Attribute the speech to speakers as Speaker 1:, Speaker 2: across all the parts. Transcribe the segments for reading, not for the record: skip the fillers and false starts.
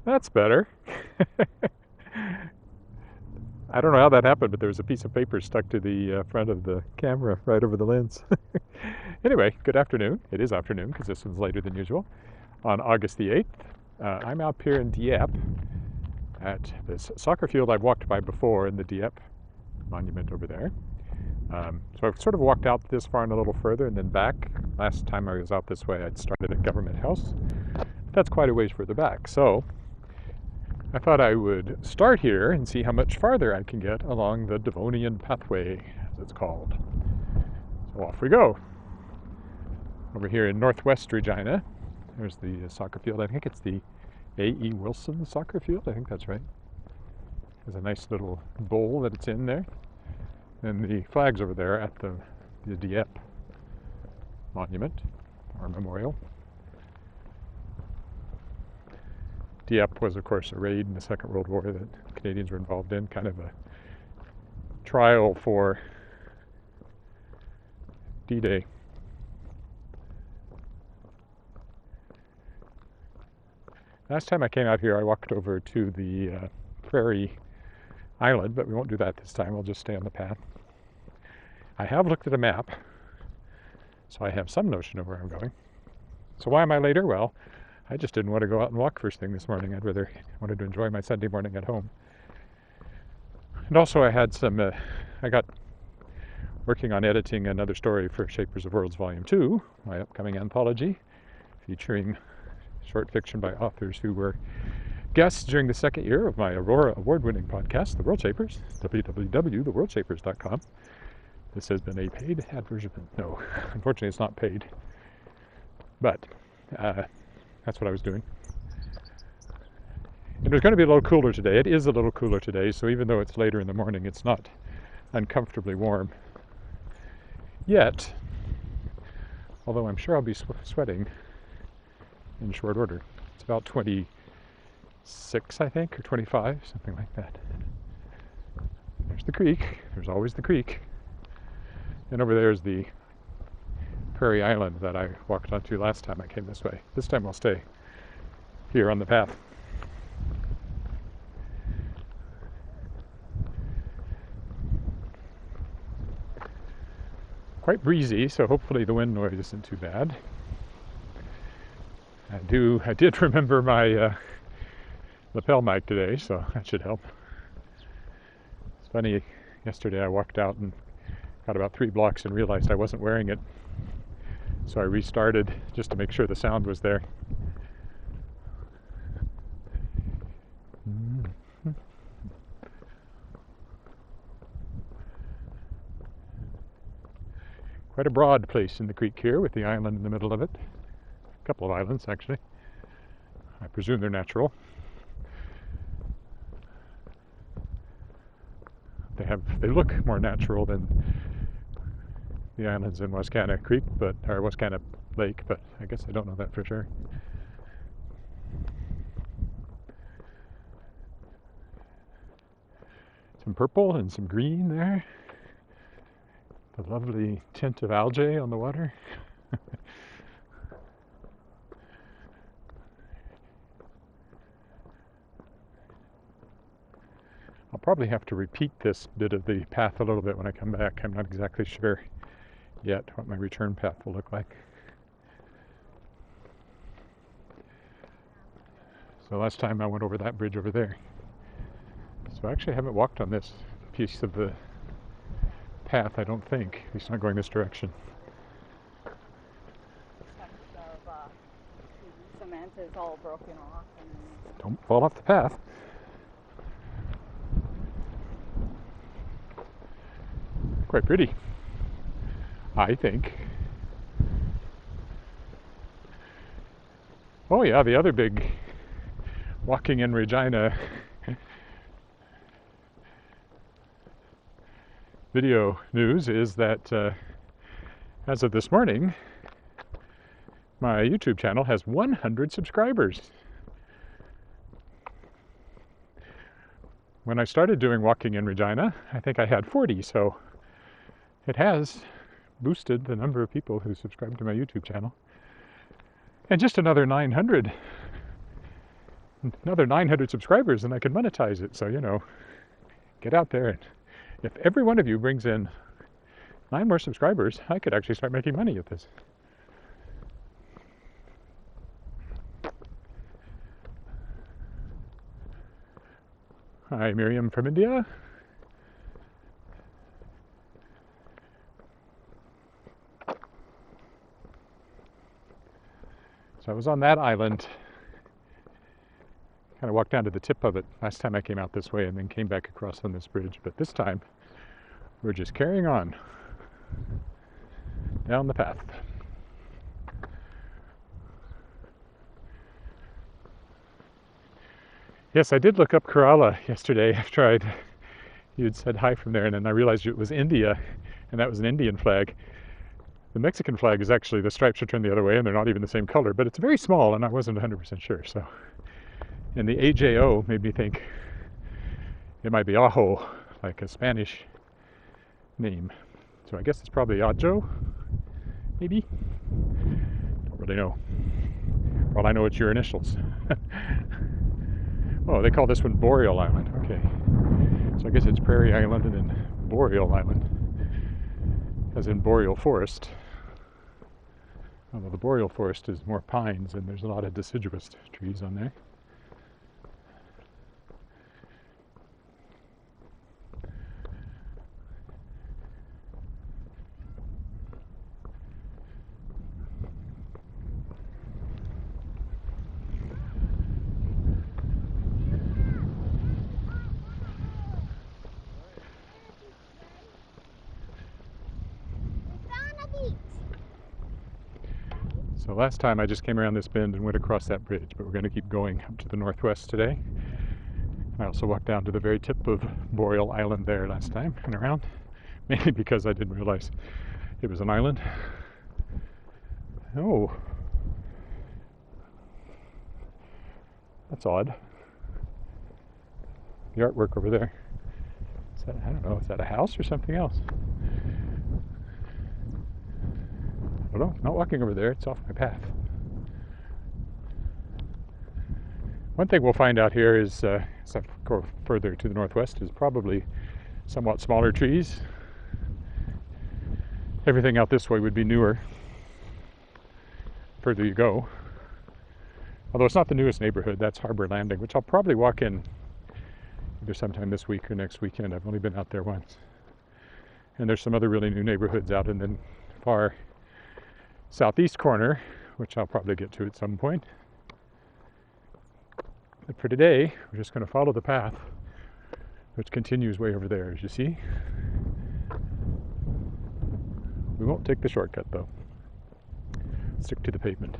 Speaker 1: That's better. I don't know how that happened, but there was a piece of paper stuck to the front of the camera right over the lens. Anyway, good afternoon. It is afternoon because this one's later than usual. On August the 8th, I'm up here in Dieppe at this soccer field I've walked by before in the Dieppe monument over there. So I've sort of walked out this far and a little further and then back. Last time I was out this way, I'd started at Government House. That's quite a ways further back. So I thought I would start here and see how much farther I can get along the Devonian pathway, as it's called. So off we go. Over here in northwest Regina, there's the soccer field. I think it's the A.E. Wilson soccer field. I think that's right. There's a nice little bowl that it's in there. And the flag's over there at the Dieppe monument or memorial. Dieppe was, of course, a raid in the Second World War that Canadians were involved in, kind of a trial for D-Day. Last time I came out here, I walked over to the prairie island, but we won't do that this time. We'll just stay on the path. I have looked at a map, so I have some notion of where I'm going. So why am I later? Well, I just didn't want to go out and walk first thing this morning. Wanted to enjoy my Sunday morning at home. And also I had I got working on editing another story for Shapers of Worlds Volume 2, my upcoming anthology, featuring short fiction by authors who were guests during the second year of my Aurora award-winning podcast, The World Shapers, www.theworldshapers.com. This has been a paid advertisement. No, unfortunately it's not paid. But that's what I was doing. And it was going to be a little cooler today. It is a little cooler today, so even though it's later in the morning, it's not uncomfortably warm yet. Although I'm sure I'll be sweating in short order. It's about 26, I think, or 25, something like that. There's the creek. There's always the creek. And over there is the prairie island that I walked onto last time I came this way. This time I'll stay here on the path. Quite breezy, so hopefully the wind noise isn't too bad. I did remember my lapel mic today, so that should help. It's funny, yesterday I walked out and got about 3 blocks and realized I wasn't wearing it. So I restarted just to make sure the sound was there. Quite a broad place in the creek here with the island in the middle of it. A couple of islands, actually. I presume they're natural. They look more natural than the islands in Wascana Creek, or Wascana Lake, but I guess I don't know that for sure. Some purple and some green there. The lovely tint of algae on the water. I'll probably have to repeat this bit of the path a little bit when I come back. I'm not exactly sure yet what my return path will look like. So last time I went over that bridge over there. So I actually haven't walked on this piece of the path, I don't think. At least not going this direction.
Speaker 2: Cement is all broken off.
Speaker 1: Don't fall off the path. Quite pretty, I think. Oh yeah, the other big walking in Regina video news is that as of this morning, my YouTube channel has 100 subscribers. When I started doing walking in Regina, I think I had 40, so it has boosted the number of people who subscribe to my YouTube channel. And just another 900 another 900 subscribers and I can monetize it. So, get out there. And if every one of you brings in 9 more subscribers, I could actually start making money at this. Hi, Miriam from India. So I was on that island, kind of walked down to the tip of it last time I came out this way and then came back across on this bridge. But this time, we're just carrying on down the path. Yes, I did look up Kerala yesterday after you had said hi from there, and then I realized it was India, and that was an Indian flag. The Mexican flag is actually, the stripes are turned the other way, and they're not even the same color, but it's very small, and I wasn't 100% sure. So, and the AJO made me think it might be Ajo, like a Spanish name. So I guess it's probably Ajo, maybe? Don't really know. Well, I know it's your initials. Oh, they call this one Boreal Island. Okay. So I guess it's Prairie Island and then Boreal Island, as in boreal forest. Although the boreal forest is more pines and there's a lot of deciduous trees on there. So last time I just came around this bend and went across that bridge, but we're going to keep going up to the northwest today. I also walked down to the very tip of Boreal Island there last time and around, mainly because I didn't realize it was an island. Oh, that's odd. The artwork over there. Is that, I don't know, is that a house or something else? I don't know, not walking over there, it's off my path. One thing we'll find out here is, as I go further to the northwest, is probably somewhat smaller trees. Everything out this way would be newer, further you go. Although it's not the newest neighborhood, that's Harbor Landing, which I'll probably walk in either sometime this week or next weekend. I've only been out there once. And there's some other really new neighborhoods out in the far southeast corner, which I'll probably get to at some point. But for today, we're just going to follow the path, which continues way over there, as you see. We won't take the shortcut, though. Stick to the pavement.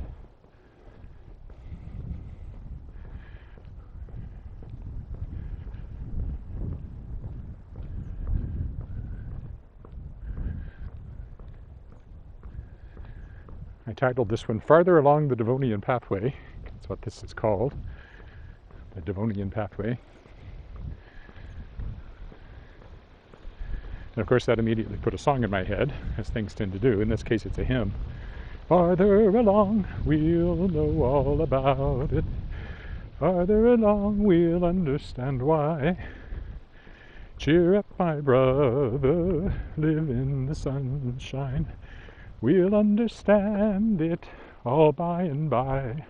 Speaker 1: I titled this one Farther Along the Devonian Pathway. That's what this is called, the Devonian Pathway. And of course that immediately put a song in my head, as things tend to do. In this case it's a hymn. Farther along, we'll know all about it. Farther along, we'll understand why. Cheer up, my brother, live in the sunshine. We'll understand it all by and by.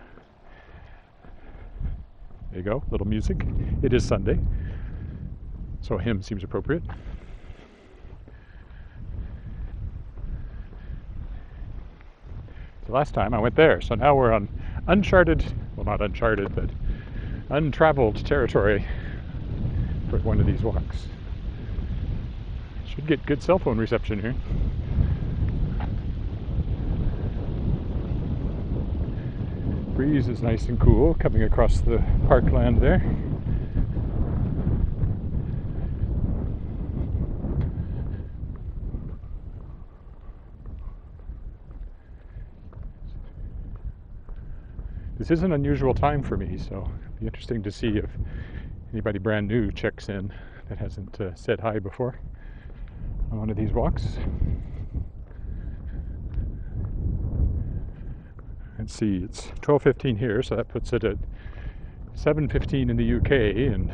Speaker 1: There you go, little music. It is Sunday, so a hymn seems appropriate. The last time I went there, so now we're on uncharted, well not uncharted, but untraveled territory for one of these walks. Should get good cell phone reception here. Breeze is nice and cool coming across the parkland there. This is an unusual time for me, so it'll be interesting to see if anybody brand new checks in that hasn't said hi before on one of these walks. Let's see, it's 12:15 here, so that puts it at 7:15 in the UK and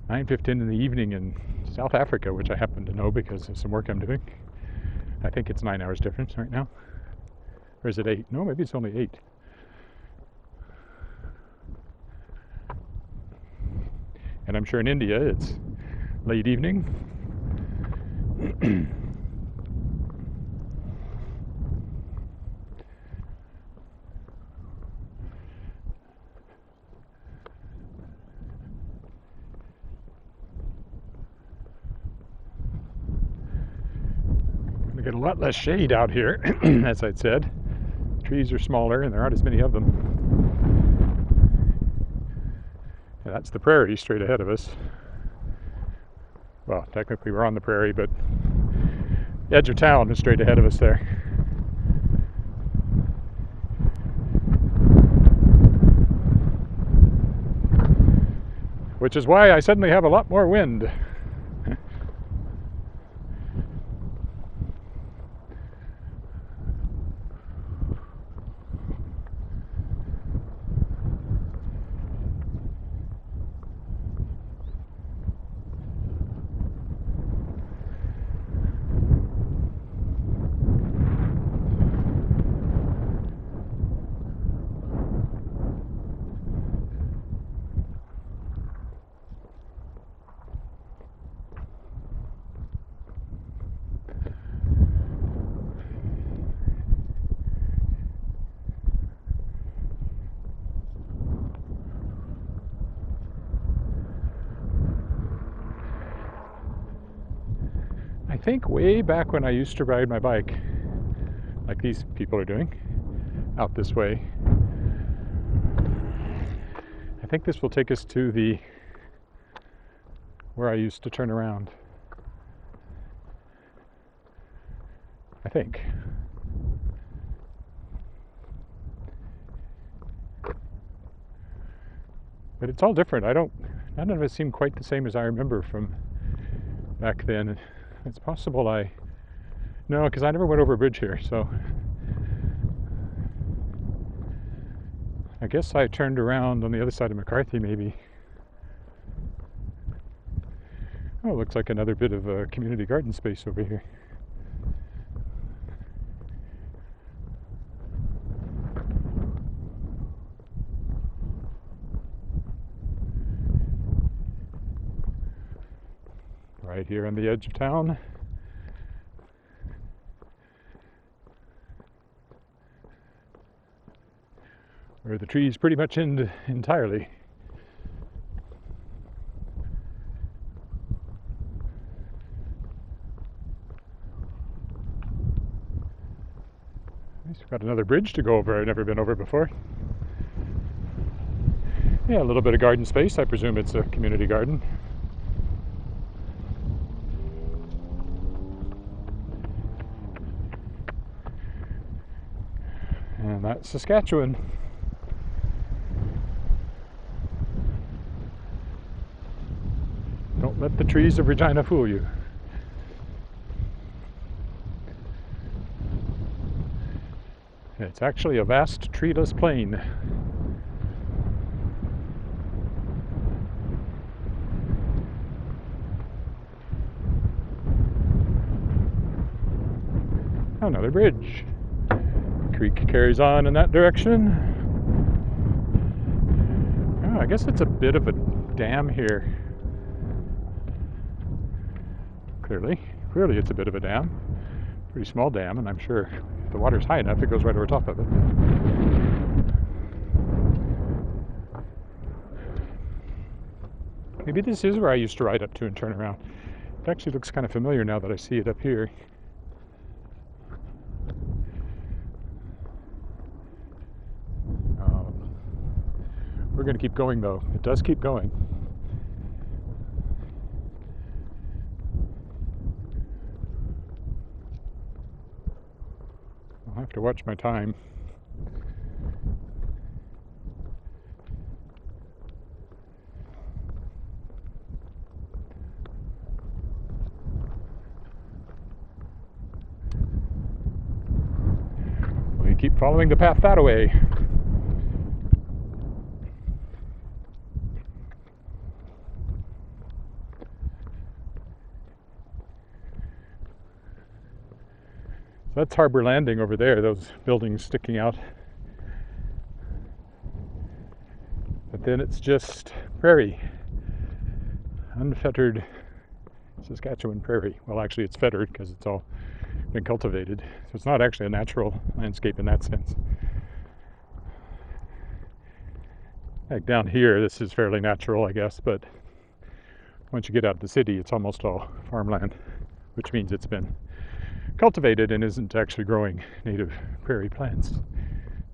Speaker 1: 9:15 in the evening in South Africa, which I happen to know because of some work I'm doing. I think it's 9 hours difference right now. Or is it 8? No, maybe it's only 8. And I'm sure in India it's late evening. We get a lot less shade out here, as I'd said. Trees are smaller and there aren't as many of them. And that's the prairie straight ahead of us. Well, technically we're on the prairie, but the edge of town is straight ahead of us there. Which is why I suddenly have a lot more wind. I think way back when I used to ride my bike, like these people are doing, out this way, I think this will take us to where I used to turn around. I think. But it's all different. None of it seemed quite the same as I remember from back then. It's possible no, because I never went over a bridge here, so I guess I turned around on the other side of McCarthy maybe. Oh, it looks like another bit of a community garden space over here. Right here on the edge of town. Where the trees pretty much end entirely. We've got another bridge to go over I've never been over before. Yeah, a little bit of garden space. I presume it's a community garden. And that's Saskatchewan. Don't let the trees of Regina fool you. It's actually a vast treeless plain. Another bridge. Creek carries on in that direction. Oh, I guess it's a bit of a dam here. Clearly it's a bit of a dam. Pretty small dam, and I'm sure if the water's high enough it goes right over top of it. Maybe this is where I used to ride up to and turn around. It actually looks kind of familiar now that I see it up here. We're going to keep going though. It does keep going. I'll have to watch my time. We keep following the path that way. That's Harbor Landing over there, those buildings sticking out. But then it's just prairie, unfettered Saskatchewan prairie. Well, actually, it's fettered because it's all been cultivated. So it's not actually a natural landscape in that sense. Like down here, this is fairly natural, I guess, but once you get out of the city, it's almost all farmland, which means it's been cultivated and isn't actually growing native prairie plants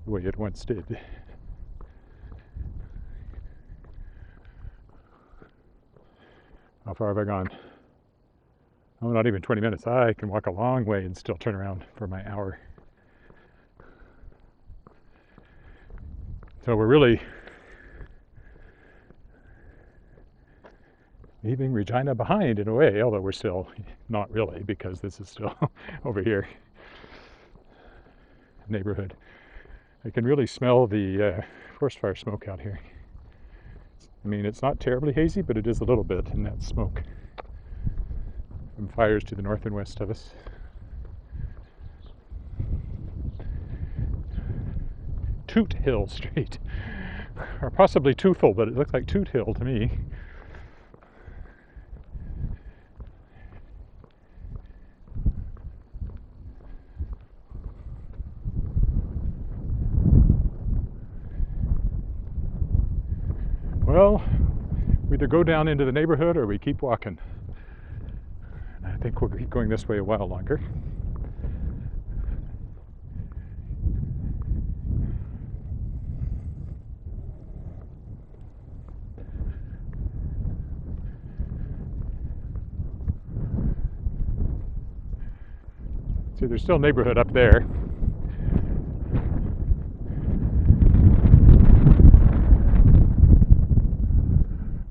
Speaker 1: the way it once did. How far have I gone? Oh, not even 20 minutes. I can walk a long way and still turn around for my hour. So we're really leaving Regina behind in a way, although we're still not really, because this is still over here, neighborhood. I can really smell the forest fire smoke out here. I mean, it's not terribly hazy, but it is a little bit, and that's smoke from fires to the north and west of us. Toot Hill Street, or possibly Toothel, but it looks like Toot Hill to me. Well, we either go down into the neighborhood or we keep walking. And I think we'll keep going this way a while longer. See, there's still neighborhood up there.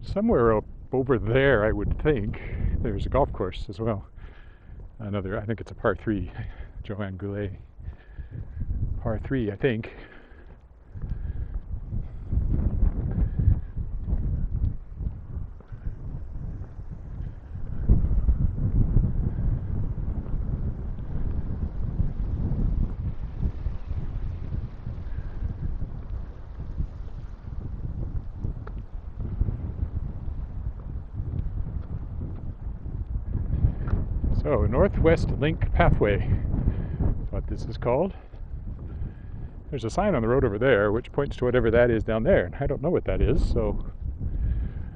Speaker 1: Somewhere up over there, I would think, there's a golf course as well. Another, I think it's a par 3, Joanne Goulet. Par 3, I think. So, Northwest Link Pathway is what this is called. There's a sign on the road over there which points to whatever that is down there. And I don't know what that is, so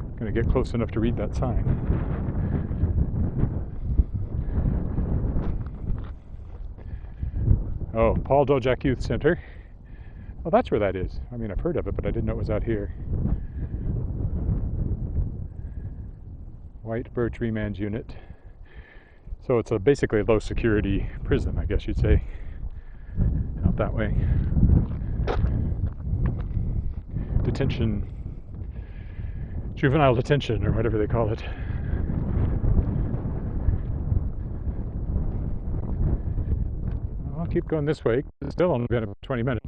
Speaker 1: I'm going to get close enough to read that sign. Oh, Paul Dojak Youth Center. Oh, that's where that is. I mean, I've heard of it, but I didn't know it was out here. White Birch Remand Unit. So it's basically a low security prison, I guess you'd say. Out that way. Detention, juvenile detention, or whatever they call it. I'll keep going this way. It's still only been about 20 minutes.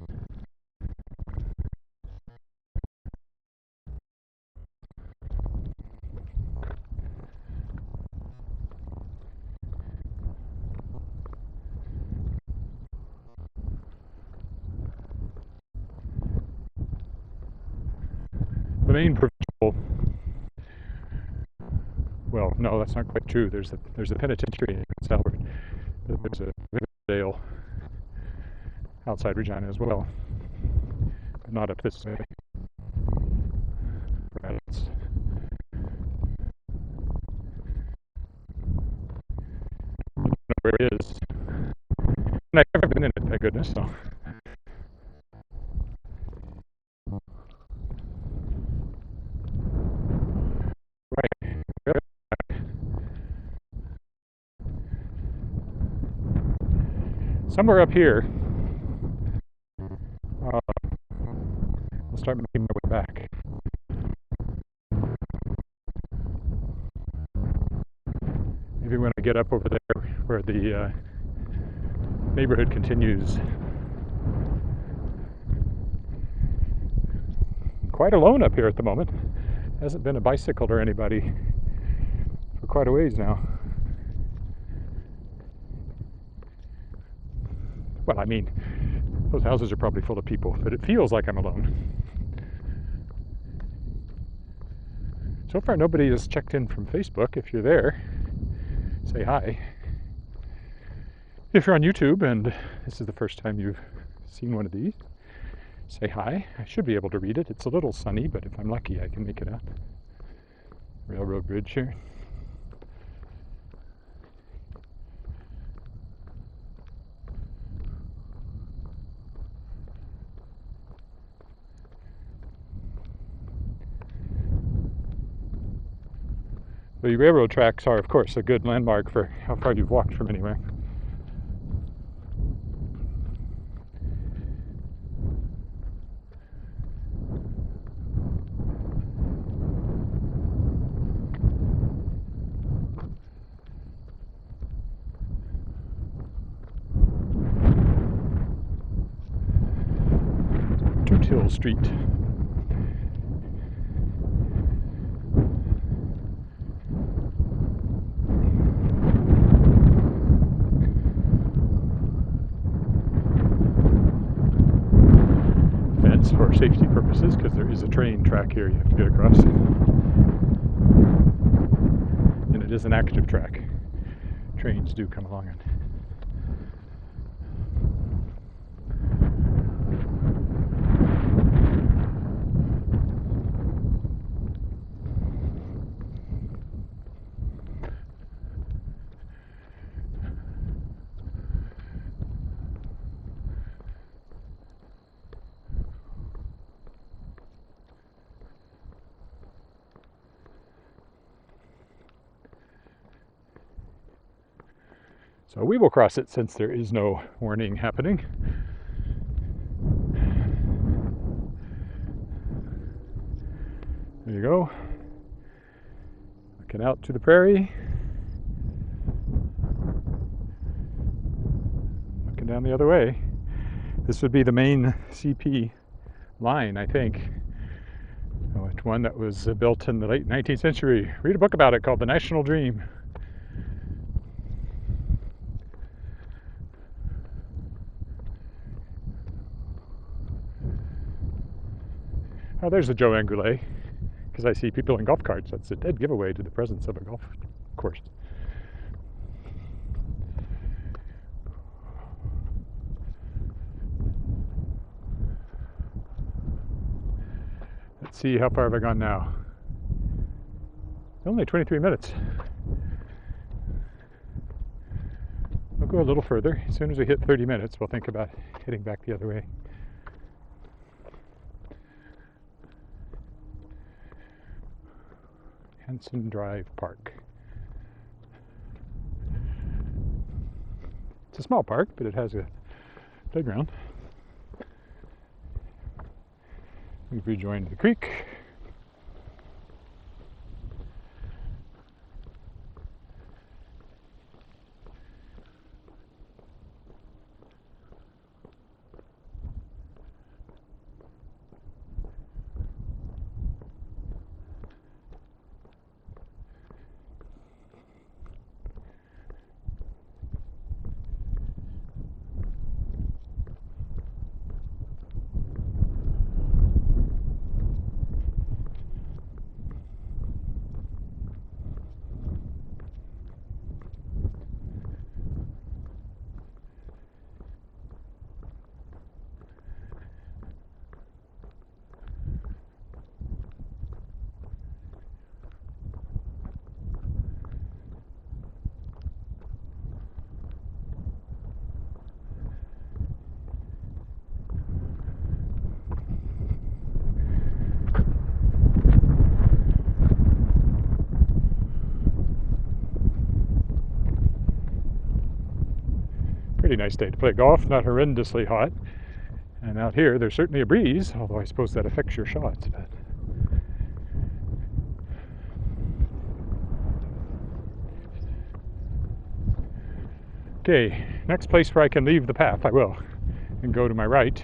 Speaker 1: The main provincial, well, no, that's not quite true. There's a penitentiary in Prince Albert. There's a jail outside Regina as well, but not up this way. Right. I don't know where it is. And I've never been in it, thank goodness. So. Right. Somewhere up here, I'll start making my way back. Maybe when I get up over there where the neighborhood continues. Quite alone up here at the moment. Hasn't been a bicycle or anybody for quite a ways now. Well, I mean, those houses are probably full of people, but it feels like I'm alone. So far, nobody has checked in from Facebook. If you're there, say hi. If you're on YouTube and this is the first time you've seen one of these, say hi. I should be able to read it. It's a little sunny, but if I'm lucky, I can make it out. Railroad bridge here. The railroad tracks are, of course, a good landmark for how far you've walked from anywhere. Hill Street. Fence for safety purposes, because there is a train track here you have to get across. And it is an active track. Trains do come along it. So we will cross it since there is no warning happening. There you go. Looking out to the prairie. Looking down the other way. This would be the main CP line, I think. It's one that was built in the late 19th century. Read a book about it called The National Dream. Oh, there's the Joe Angoulet, because I see people in golf carts. That's a dead giveaway to the presence of a golf course. Let's see, how far have I gone now? Only 23 minutes. We'll go a little further. As soon as we hit 30 minutes, we'll think about heading back the other way. Hanson Drive Park. It's a small park, but it has a playground. We've rejoined the creek. Pretty nice day to play golf, not horrendously hot. And out here, there's certainly a breeze, although I suppose that affects your shots. But okay, next place where I can leave the path, I will, and go to my right,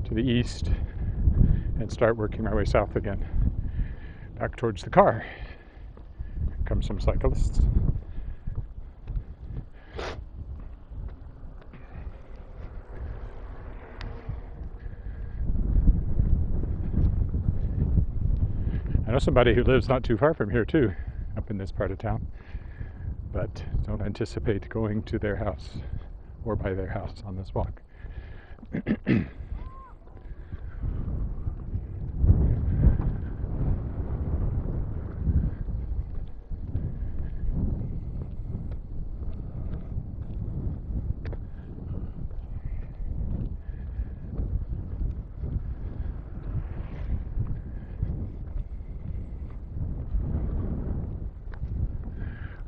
Speaker 1: to the east, and start working my way south again, back towards the car. Here come some cyclists. I know somebody who lives not too far from here too, up in this part of town, but don't anticipate going to their house or by their house on this walk.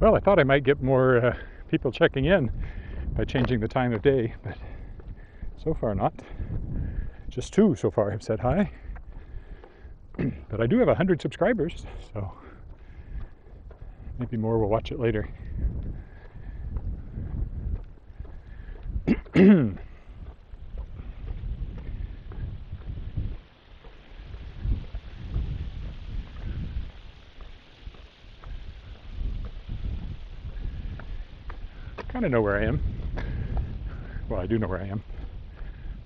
Speaker 1: Well, I thought I might get more people checking in by changing the time of day, but so far not. Just 2 so far have said hi. But I do have 100 subscribers, so maybe more will watch it later. Kind of know where I am. Well, I do know where I am.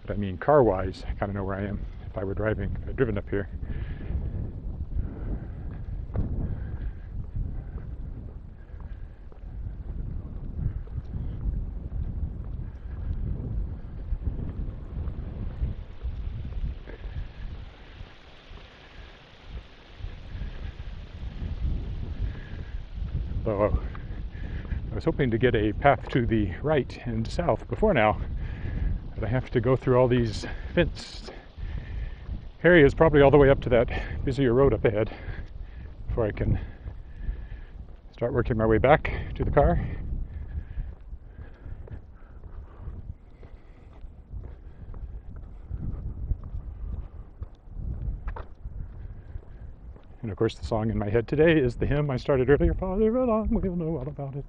Speaker 1: But I mean, car-wise, I kind of know where I am if I were driving, if I'd driven up here. So I was hoping to get a path to the right and south before now, but I have to go through all these fenced areas, probably all the way up to that busier road up ahead, before I can start working my way back to the car. And of course the song in my head today is the hymn I started earlier, Father along, we'll know all about it.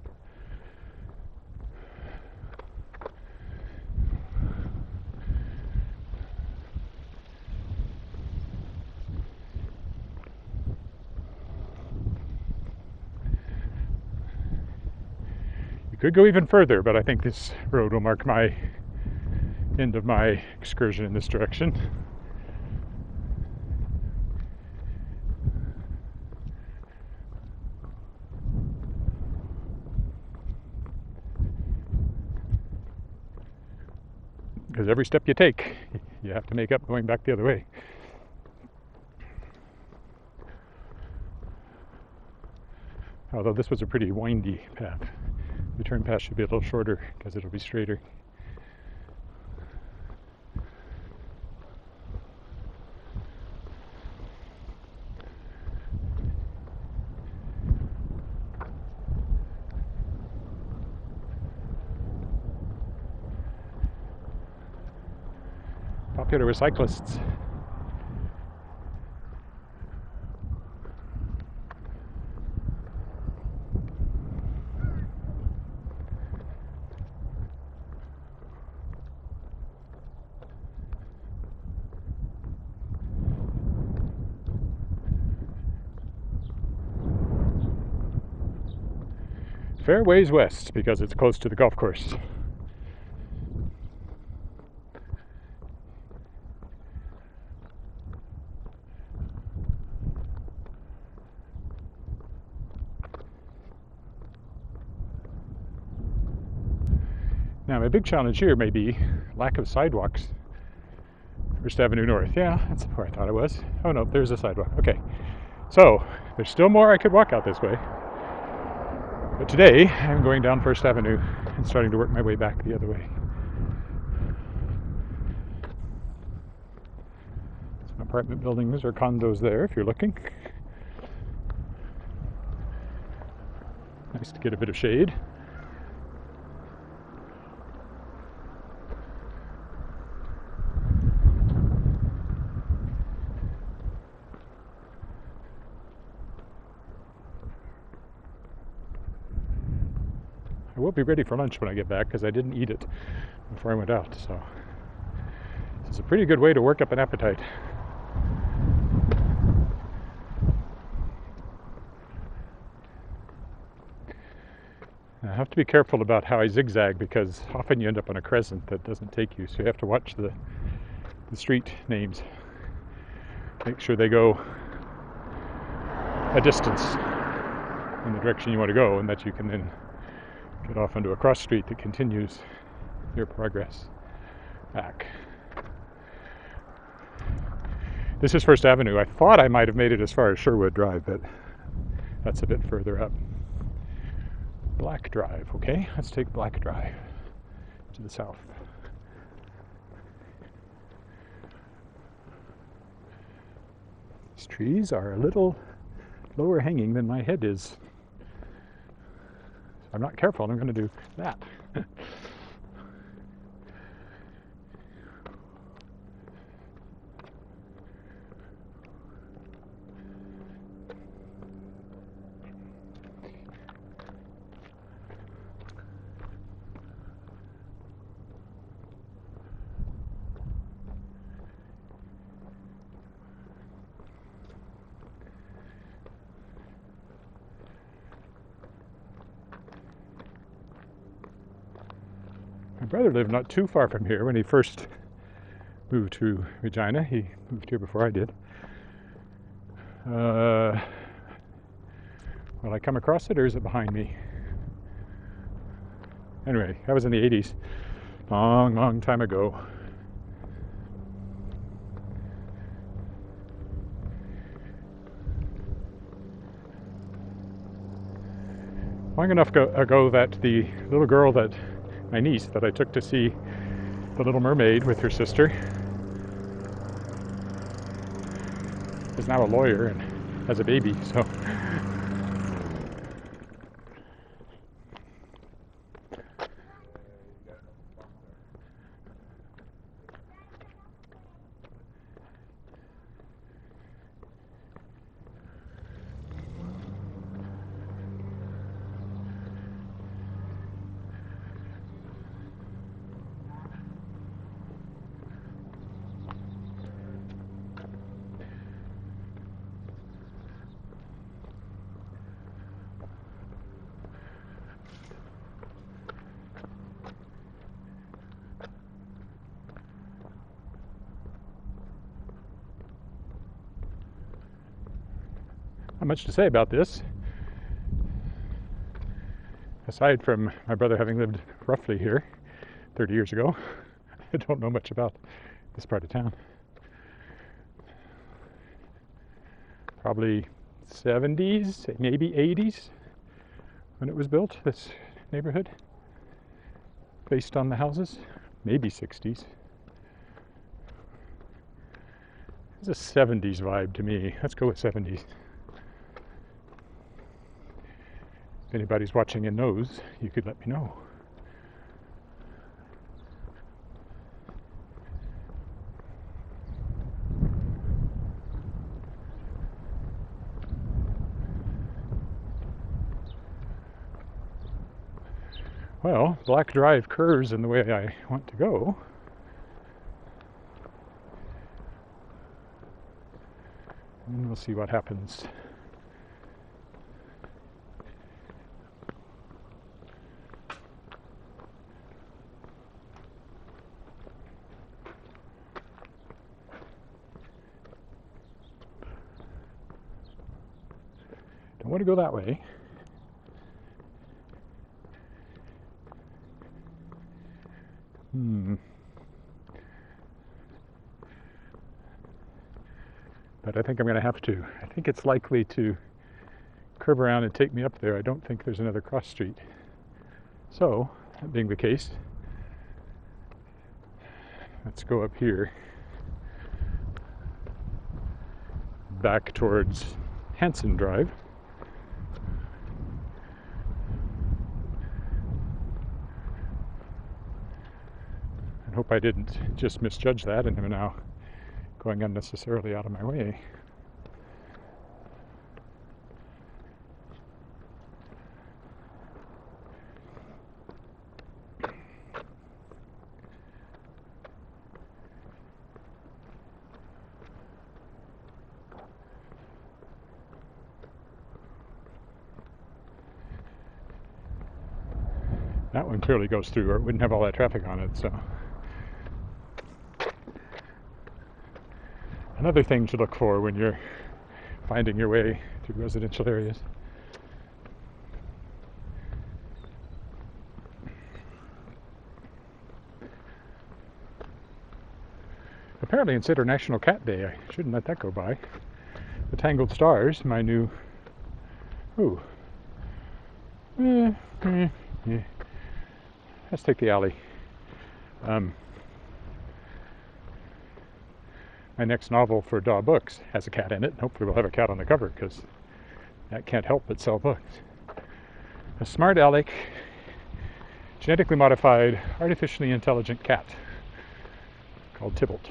Speaker 1: You could go even further, but I think this road will mark my end of my excursion in this direction. Because every step you take, you have to make up going back the other way. Although this was a pretty windy path. The turn path should be a little shorter because it'll be straighter. Popular with cyclists. Fair ways west because it's close to the golf course. Now my big challenge here may be lack of sidewalks. First Avenue North. Yeah, that's where I thought it was. Oh no, there's a sidewalk. Okay. So there's still more I could walk out this way. But today I'm going down First Avenue and starting to work my way back the other way. Some apartment buildings or condos there if you're looking. Nice to get a bit of shade. I will be ready for lunch when I get back because I didn't eat it before I went out. So this is a pretty good way to work up an appetite. I have to be careful about how I zigzag because often you end up on a crescent that doesn't take you. So you have to watch the street names. Make sure they go a distance in the direction you want to go, and that you can then get off onto a cross street that continues your progress back. This is First Avenue. I thought I might have made it as far as Sherwood Drive, but that's a bit further up. Black Drive, okay? Let's take Black Drive to the south. These trees are a little lower hanging than my head is. If I'm not careful, I'm going to do that. My brother lived not too far from here when he first moved to Regina. He moved here before I did. Will I come across it, or is it behind me? Anyway, that was in the 80s. Long time ago. Long enough ago that the little girl my niece that I took to see The Little Mermaid with her sister is now a lawyer and has a baby, so not much to say about this, aside from my brother having lived roughly here 30 years ago. I don't know much about this part of town. Probably 70s, maybe 80s when it was built, this neighborhood, based on the houses. Maybe 60s. It's a 70s vibe to me. Let's go with 70s. If anybody's watching and knows, you could let me know. Well, Black Drive curves in the way I want to go. And we'll see what happens. Don't want to go that way. But I think I'm going to have to. I think it's likely to curve around and take me up there. I don't think there's another cross street. So, that being the case, let's go up here, back towards Hanson Drive. And hope I didn't just misjudge that and am now going unnecessarily out of my way. That one clearly goes through, or it wouldn't have all that traffic on it, so. Another thing to look for when you're finding your way through residential areas. Apparently it's International Cat Day. I shouldn't let that go by. The Tangled Stars, my new... Ooh. Let's take the alley. My next novel for Daw Books has a cat in it. Hopefully we'll have a cat on the cover, because that can't help but sell books. A smart aleck, genetically modified, artificially intelligent cat called Tybalt.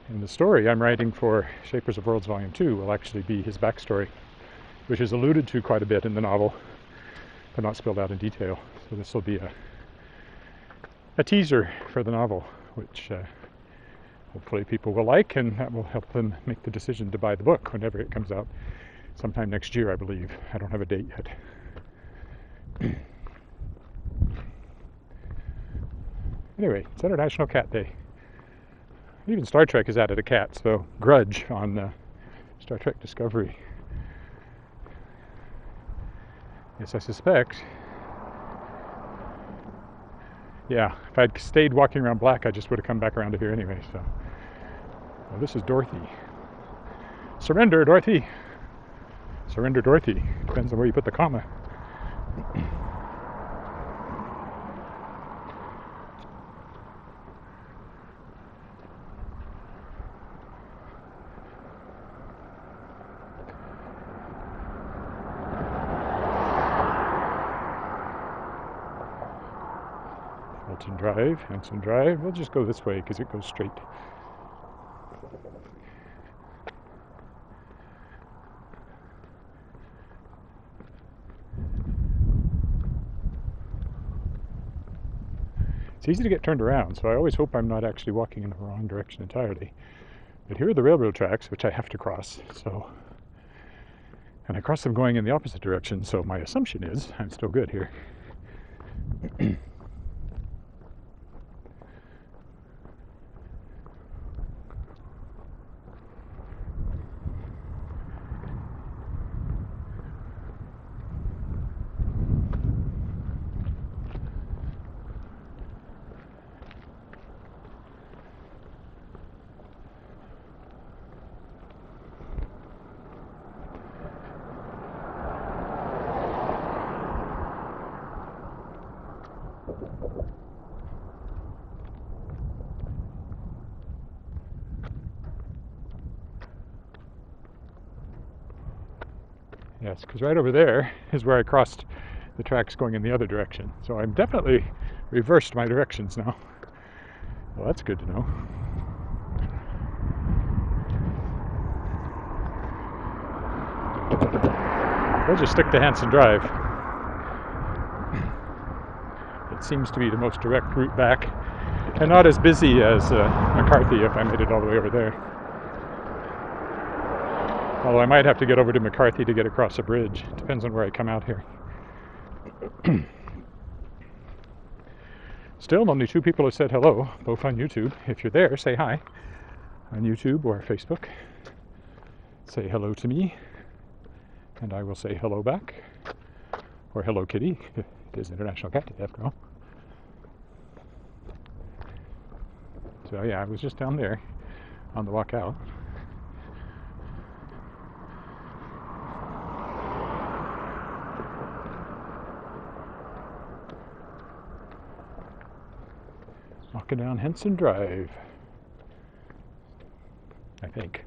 Speaker 1: And the story I'm writing for Shapers of Worlds Volume 2 will actually be his backstory, which is alluded to quite a bit in the novel, but not spelled out in detail. So this will be a teaser for the novel, which hopefully people will like, and that will help them make the decision to buy the book whenever it comes out. Sometime next year, I believe. I don't have a date yet. Anyway, it's International Cat Day. Even Star Trek has added a cat, so Grudge on Star Trek Discovery. Yes, I suspect. Yeah, if I'd stayed walking around Black, I just would have come back around to here anyway, so. Well, this is Dorothy. Surrender, Dorothy! Surrender, Dorothy. Depends on where you put the comma. Fulton Drive, Hanson Drive. We'll just go this way because it goes straight. It's easy to get turned around, so I always hope I'm not actually walking in the wrong direction entirely. But here are the railroad tracks, which I have to cross, so... And I cross them going in the opposite direction, so my assumption is I'm still good here. Yes, because right over there is where I crossed the tracks going in the other direction. So I'm definitely reversed my directions now. Well, that's good to know. We'll just stick to Hanson Drive. It seems to be the most direct route back, and not as busy as McCarthy if I made it all the way over there. Although I might have to get over to McCarthy to get across a bridge. Depends on where I come out here. Still, only 2 people have said hello, both on YouTube. If you're there, say hi on YouTube or Facebook. Say hello to me, and I will say hello back. Or hello, kitty. It is International Cat Day, after all. So yeah, I was just down there on the walk out. Walking down Henson Drive, I think.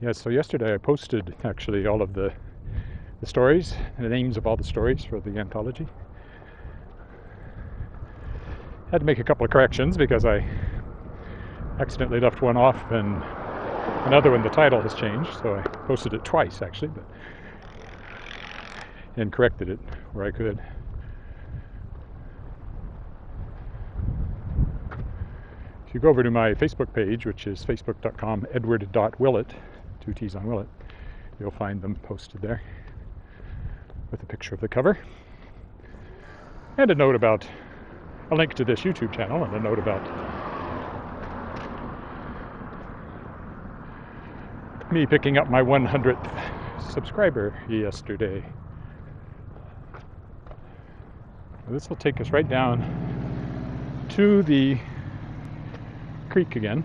Speaker 1: Yes, so yesterday I posted actually all of the stories, the names of all the stories for the anthology. Had to make a couple of corrections because I accidentally left one off, and another one, the title has changed, so I posted it twice actually, and corrected it where I could. If you go over to my Facebook page, which is facebook.com edward.willett, 2 T's on Willett, you'll find them posted there with a picture of the cover and a note about a link to this YouTube channel and a note about me picking up my 100th subscriber yesterday. This will take us right down to the creek again.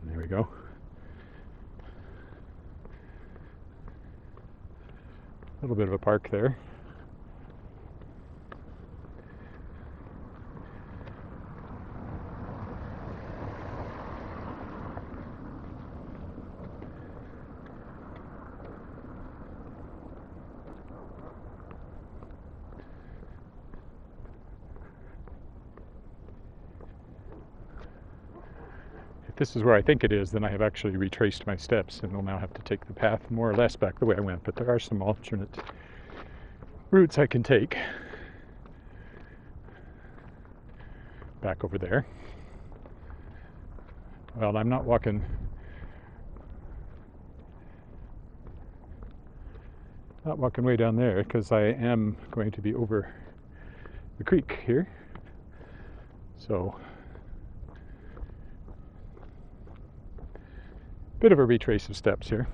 Speaker 1: There we go. A little bit of a park there. If this is where I think it is, then I have actually retraced my steps and will now have to take the path more or less back the way I went, but there are some alternate routes I can take back over there. Well, I'm not walking way down there because I am going to be over the creek here. So bit of a retrace of steps here.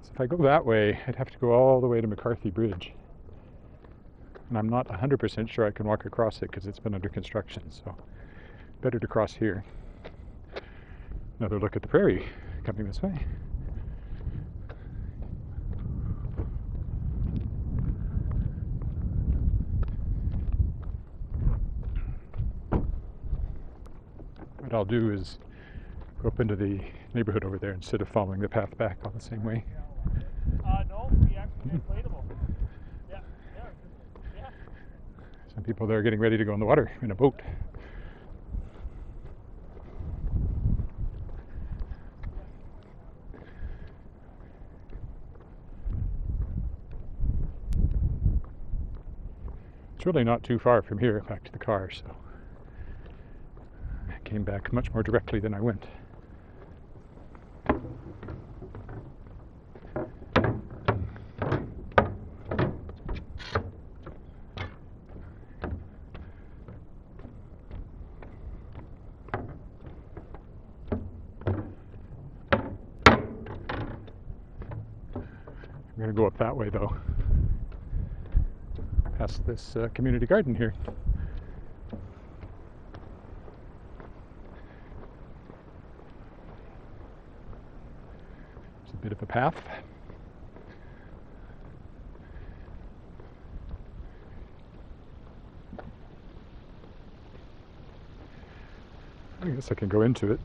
Speaker 1: So if I go that way, I'd have to go all the way to McCarthy Bridge. And I'm not 100% sure I can walk across it because it's been under construction, so better to cross here. Another look at the prairie coming this way. What I'll do is go up into the neighborhood over there instead of following the path back all the same way.
Speaker 3: No, we actually inflatable. Yeah, yeah.
Speaker 1: Some people there are getting ready to go in the water in a boat. It's really not too far from here back to the car, so I came back much more directly than I went. I'm going to go up that way though, past this community garden here. It's a bit of a path. I guess I can go into it.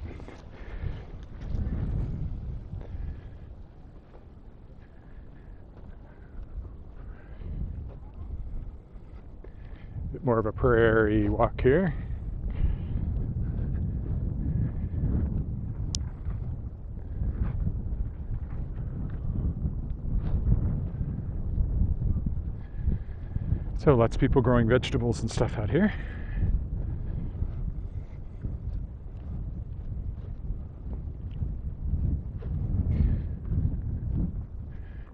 Speaker 1: Bit more of a prairie walk here. So lots of people growing vegetables and stuff out here.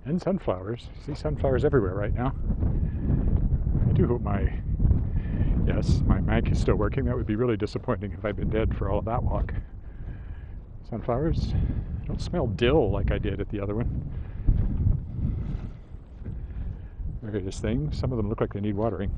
Speaker 1: And sunflowers. See sunflowers everywhere right now. I do hope my mic is still working. That would be really disappointing if I'd been dead for all of that walk. Sunflowers. I don't smell dill like I did at the other one. Various things. Some of them look like they need watering.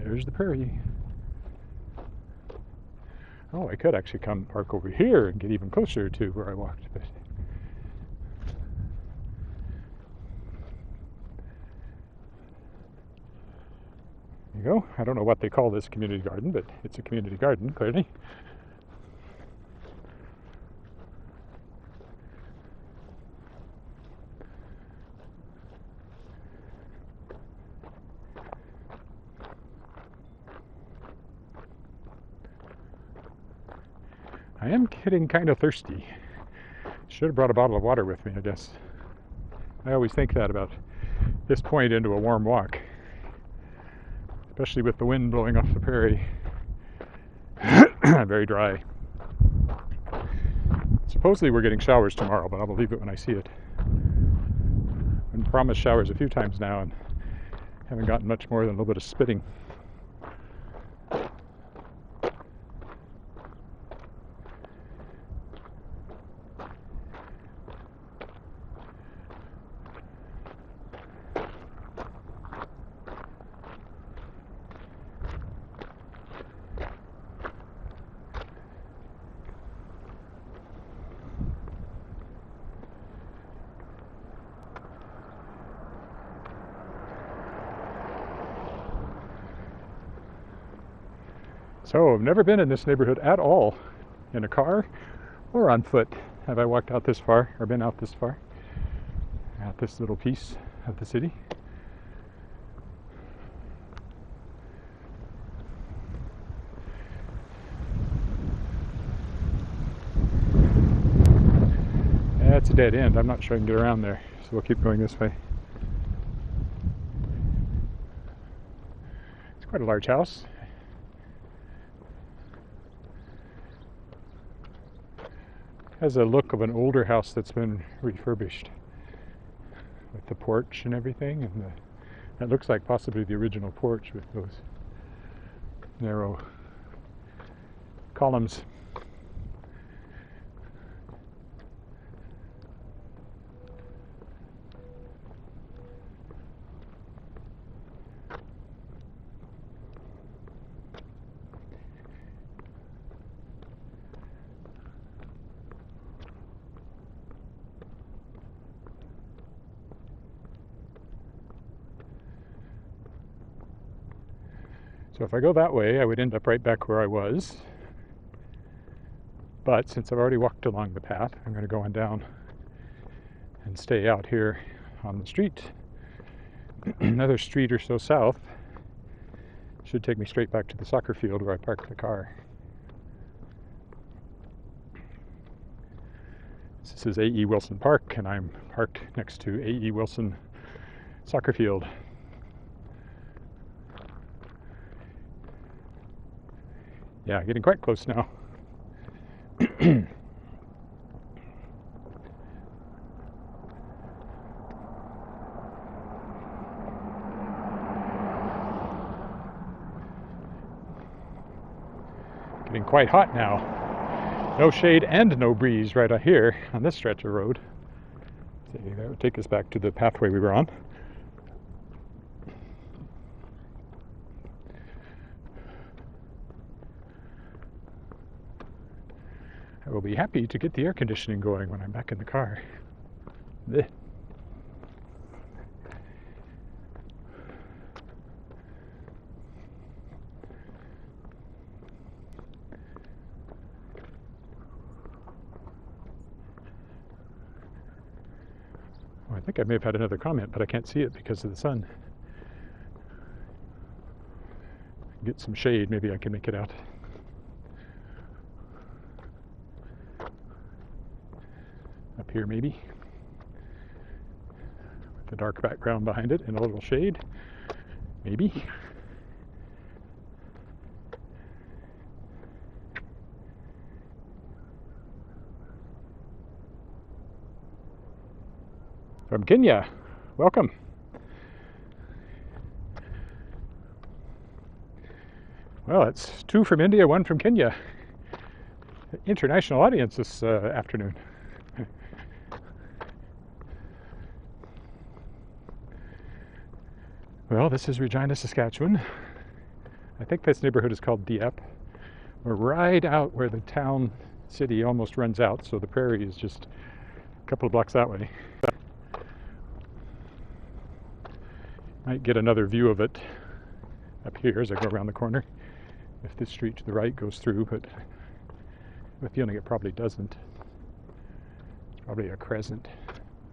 Speaker 1: There's the prairie. Oh, I could actually come park over here and get even closer to where I walked, but there you go. I don't know what they call this community garden, but it's a community garden, clearly. I am getting kind of thirsty. Should have brought a bottle of water with me, I guess. I always think that about this point into a warm walk, especially with the wind blowing off the prairie. Very dry. Supposedly we're getting showers tomorrow, but I'll believe it when I see it. I've been promised showers a few times now and haven't gotten much more than a little bit of spitting. So I've never been in this neighborhood at all, in a car or on foot. Have I walked out this far, or been out this far, at this little piece of the city? That's a dead end. I'm not sure I can get around there, so we'll keep going this way. It's quite a large house. Has a look of an older house that's been refurbished with the porch and everything, and that looks like possibly the original porch with those narrow columns. So if I go that way, I would end up right back where I was. But since I've already walked along the path, I'm going to go on down and stay out here on the street. Another street or so south should take me straight back to the soccer field where I parked the car. This is A.E. Wilson Park, and I'm parked next to A.E. Wilson Soccer Field. Yeah, getting quite close now. Getting quite hot now. No shade and no breeze right out here on this stretch of road. So that would take us back to the pathway we were on. I will be happy to get the air conditioning going when I'm back in the car. Blech. Well, I think I may have had another comment, but I can't see it because of the sun. Get some shade, maybe I can make it out. Up here maybe, with the dark background behind it and a little shade, maybe. From Kenya, welcome. Well, it's 2 from India, 1 from Kenya. International audience this afternoon. Well, this is Regina, Saskatchewan. I think this neighborhood is called Dieppe. We're right out where the town city almost runs out, so the prairie is just a couple of blocks that way. Might get another view of it up here as I go around the corner, if this street to the right goes through, but I have a feeling it probably doesn't. It's probably a crescent.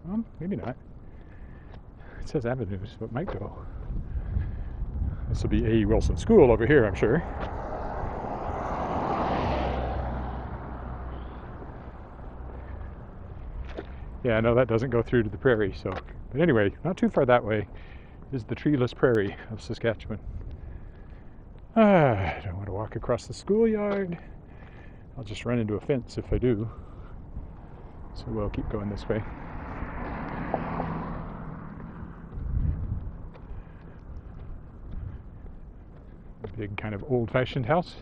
Speaker 1: Well, maybe not. It says avenue, so it might go. This will be A.E. Wilson School over here, I'm sure. Yeah, no, that doesn't go through to the prairie. So, but anyway, not too far that way is the treeless prairie of Saskatchewan. I don't want to walk across the schoolyard. I'll just run into a fence if I do. So we'll keep going this way. A big kind of old-fashioned house.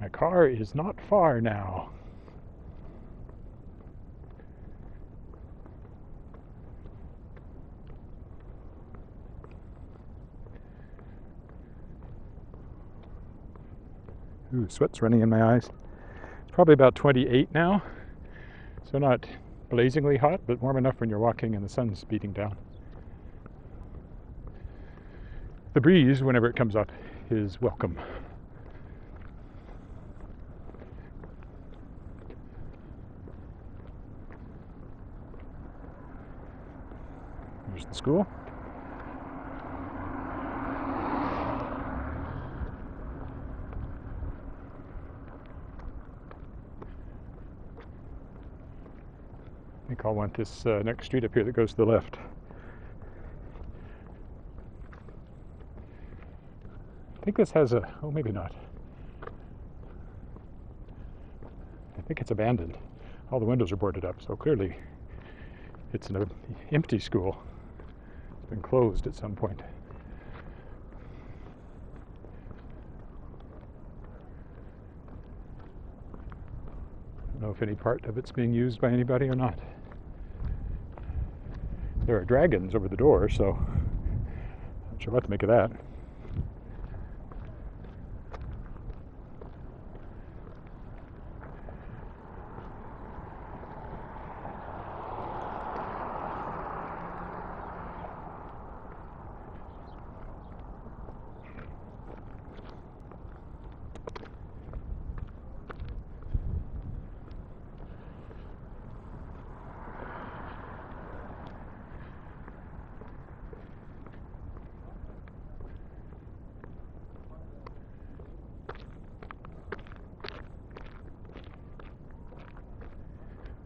Speaker 1: My car is not far now. Ooh, sweat's running in my eyes. It's probably about 28 now, so not blazingly hot, but warm enough when you're walking and the sun's beating down. The breeze, whenever it comes up, is welcome. There's the school. I think I'll want this next street up here that goes to the left. I think this has a, oh maybe not. I think it's abandoned. All the windows are boarded up, so clearly it's an empty school. It's been closed at some point. I don't know if any part of it's being used by anybody or not. There are dragons over the door, so I'm not sure what to make of that.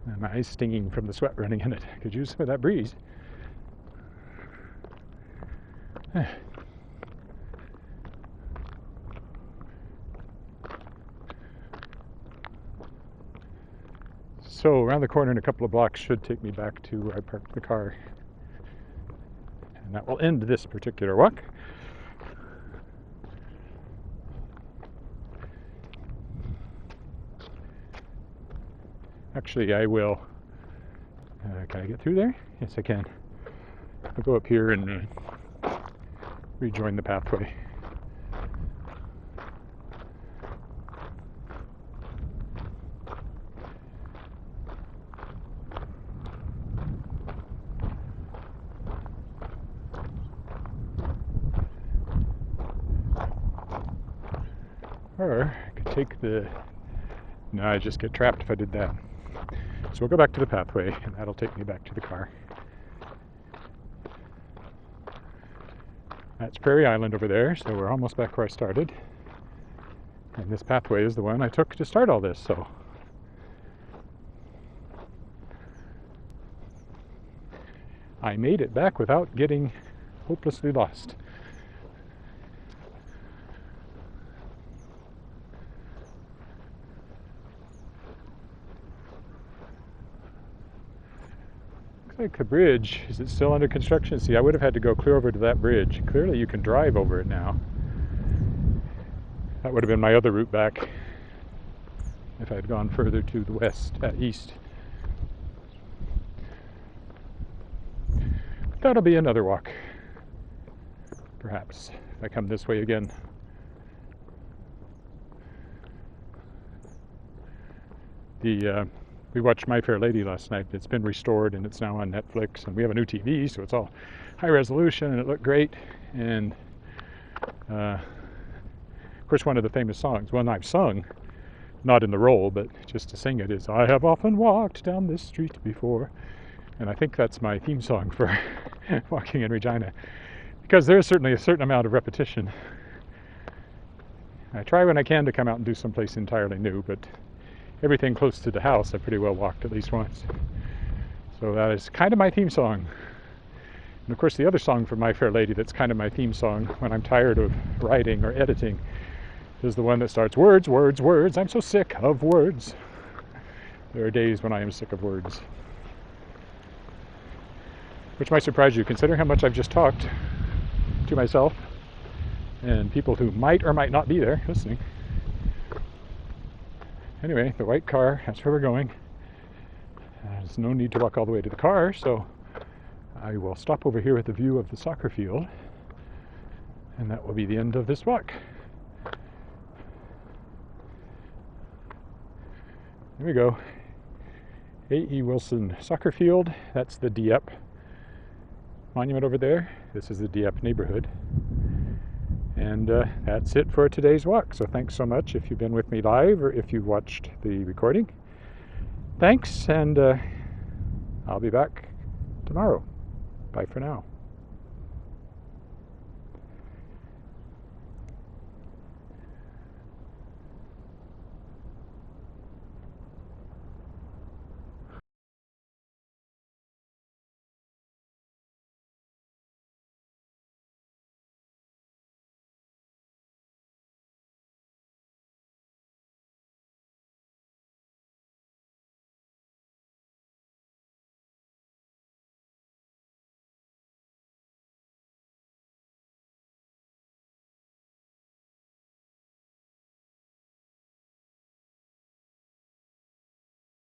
Speaker 1: And my eyes stinging from the sweat running in it. Could use some of that breeze. So around the corner in a couple of blocks should take me back to where I parked the car. And that will end this particular walk. Actually, I will. Can I get through there? Yes, I can. I'll go up here and rejoin the pathway. Or I could take the. No, I'd just get trapped if I did that. So we'll go back to the pathway, and that'll take me back to the car. That's Prairie Island over there, so we're almost back where I started. And this pathway is the one I took to start all this, so. I made it back without getting hopelessly lost. Like the bridge, is it still under construction? See, I would have had to go clear over to that bridge. Clearly you can drive over it now. That would have been my other route back if I had gone further to the west, east. That'll be another walk, perhaps, if I come this way again. We watched My Fair Lady last night. It's been restored and it's now on Netflix, and we have a new TV, so it's all high resolution and it looked great. And of course, one of the famous songs, one I've sung, not in the role, but just to sing it, is "I have often walked down this street before," and I think that's my theme song for walking in Regina, because there is certainly a certain amount of repetition I try when I can to come out and do someplace entirely new, but everything close to the house I pretty well walked at least once. So that is kind of my theme song. And of course the other song from My Fair Lady that's kind of my theme song when I'm tired of writing or editing is the one that starts, words, words, words, I'm so sick of words. There are days when I am sick of words. Which might surprise you, considering how much I've just talked to myself and people who might or might not be there listening. Anyway, the white car, that's where we're going. There's no need to walk all the way to the car, so I will stop over here with a view of the soccer field, and that will be the end of this walk. There we go. A.E. Wilson Soccer Field. That's the Dieppe monument over there. This is the Dieppe neighborhood. And that's it for today's walk. So thanks so much if you've been with me live or if you watched the recording. Thanks, and I'll be back tomorrow. Bye for now.